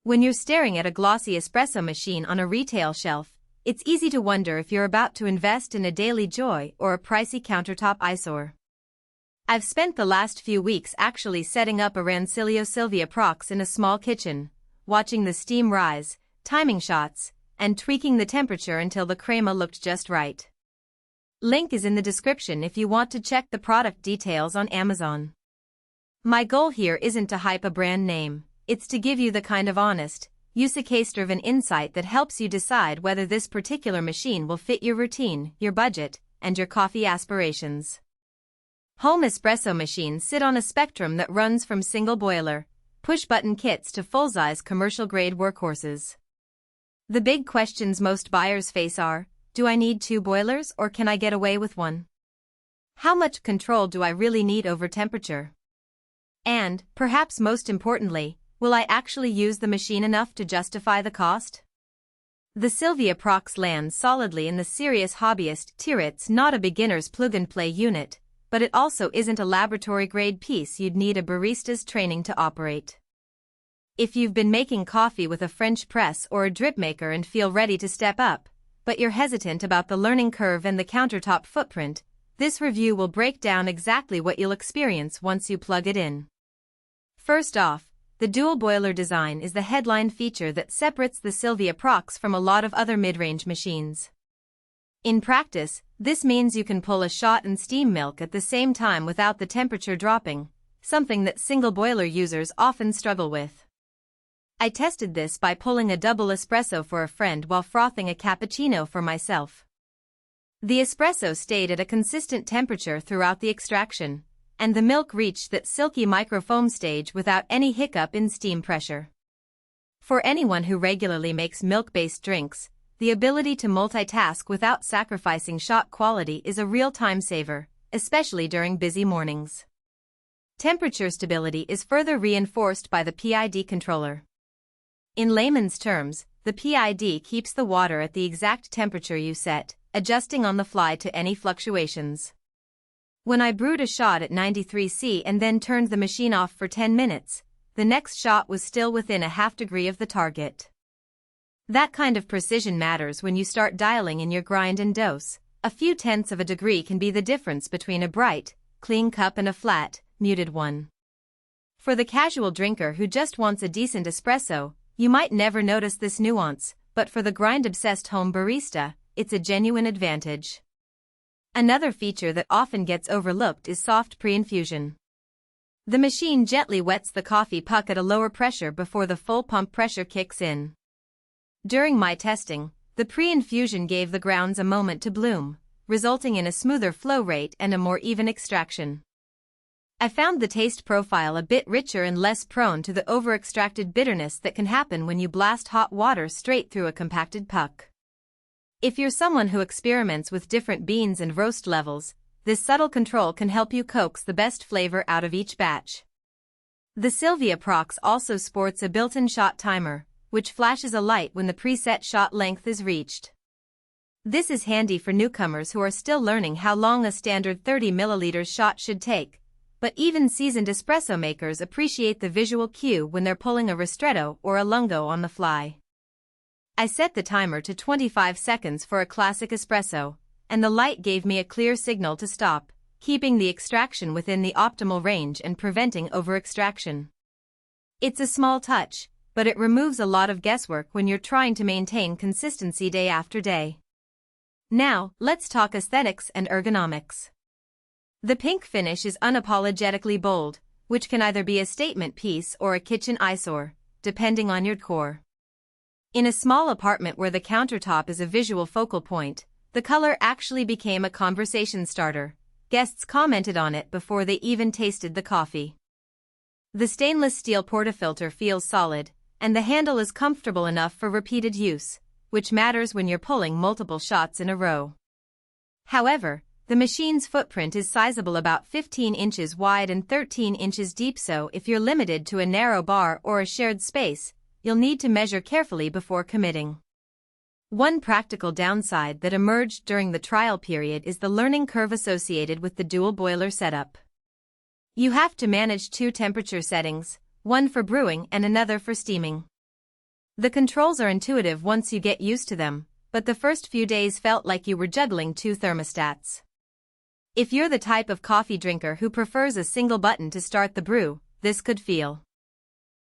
When you're staring at a glossy espresso machine on a retail shelf, it's easy to wonder if you're about to invest in a daily joy or a pricey countertop eyesore. I've spent the last few weeks actually setting up a Rancilio Silvia Prox in a small kitchen, watching the steam rise, timing shots, and tweaking the temperature until the crema looked just right. Link is in the description if you want to check the product details on Amazon. My goal here isn't to hype a brand name, it's to give you the kind of honest, use case-driven insight that helps you decide whether this particular machine will fit your routine, your budget, and your coffee aspirations. Home espresso machines sit on a spectrum that runs from single boiler, push-button kits to full-size commercial-grade workhorses. The big questions most buyers face are, do I need 2 boilers or can I get away with 1? How much control do I really need over temperature? And, perhaps most importantly, will I actually use the machine enough to justify the cost? The Silvia Prox lands solidly in the serious hobbyist tier. It's not a beginner's plug-and-play unit, but it also isn't a laboratory-grade piece you'd need a barista's training to operate. If you've been making coffee with a French press or a drip maker and feel ready to step up, but you're hesitant about the learning curve and the countertop footprint, this review will break down exactly what you'll experience once you plug it in. First off, the dual boiler design is the headline feature that separates the Silvia Prox from a lot of other mid-range machines. In practice, this means you can pull a shot and steam milk at the same time without the temperature dropping, something that single boiler users often struggle with. I tested this by pulling a double espresso for a friend while frothing a cappuccino for myself. The espresso stayed at a consistent temperature throughout the extraction, and the milk reached that silky microfoam stage without any hiccup in steam pressure. For anyone who regularly makes milk-based drinks, the ability to multitask without sacrificing shot quality is a real time saver, especially during busy mornings. Temperature stability is further reinforced by the PID controller. In layman's terms, the PID keeps the water at the exact temperature you set, adjusting on the fly to any fluctuations. When I brewed a shot at 93°C and then turned the machine off for 10 minutes, the next shot was still within a half degree of the target. That kind of precision matters when you start dialing in your grind and dose. A few tenths of a degree can be the difference between a bright, clean cup and a flat, muted one. For the casual drinker who just wants a decent espresso, you might never notice this nuance, but for the grind-obsessed home barista, it's a genuine advantage. Another feature that often gets overlooked is soft preinfusion. The machine gently wets the coffee puck at a lower pressure before the full pump pressure kicks in. During my testing, the preinfusion gave the grounds a moment to bloom, resulting in a smoother flow rate and a more even extraction. I found the taste profile a bit richer and less prone to the over-extracted bitterness that can happen when you blast hot water straight through a compacted puck. If you're someone who experiments with different beans and roast levels, this subtle control can help you coax the best flavor out of each batch. The Silvia Prox also sports a built-in shot timer, which flashes a light when the preset shot length is reached. This is handy for newcomers who are still learning how long a standard 30 ml shot should take, but even seasoned espresso makers appreciate the visual cue when they're pulling a ristretto or a lungo on the fly. I set the timer to 25 seconds for a classic espresso, and the light gave me a clear signal to stop, keeping the extraction within the optimal range and preventing over-extraction. It's a small touch, but it removes a lot of guesswork when you're trying to maintain consistency day after day. Now, let's talk aesthetics and ergonomics. The pink finish is unapologetically bold, which can either be a statement piece or a kitchen eyesore, depending on your decor. In a small apartment where the countertop is a visual focal point, the color actually became a conversation starter. Guests commented on it before they even tasted the coffee. The stainless steel portafilter feels solid, and the handle is comfortable enough for repeated use, which matters when you're pulling multiple shots in a row. However, the machine's footprint is sizable, about 15 inches wide and 13 inches deep, so if you're limited to a narrow bar or a shared space, you'll need to measure carefully before committing. One practical downside that emerged during the trial period is the learning curve associated with the dual boiler setup. You have to manage 2 temperature settings, one for brewing and another for steaming. The controls are intuitive once you get used to them, but the first few days felt like you were juggling two thermostats. If you're the type of coffee drinker who prefers a single button to start the brew, this could feel